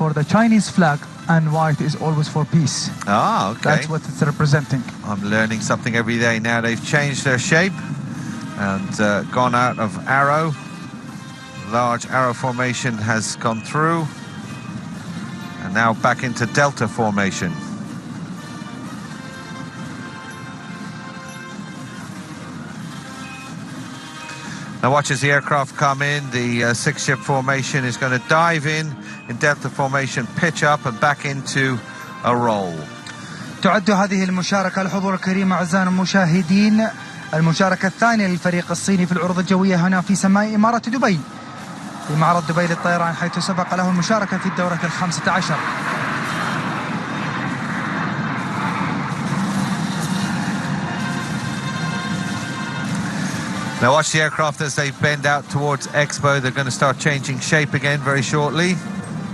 for the Chinese flag, and white is always for peace. Ah, okay. That's what it's representing. I'm learning something every day now. They've changed their shape and gone out of arrow. Large arrow formation has gone through, and now back into delta formation. Now watch as the aircraft come in. The six-ship formation is going to dive in delta formation, pitch up and back into a roll. تعد هذه المشاركة الحضور الكريم أعزائنا المشاهدين المشاركة الثانية للفريق الصيني في العروض الجوية هنا في سماء إمارة دبي في معرض دبي للطيران، حيث سبق له المشاركة في الدورة ال15. Now watch the aircraft as they bend out towards Expo. They're going to start changing shape again very shortly.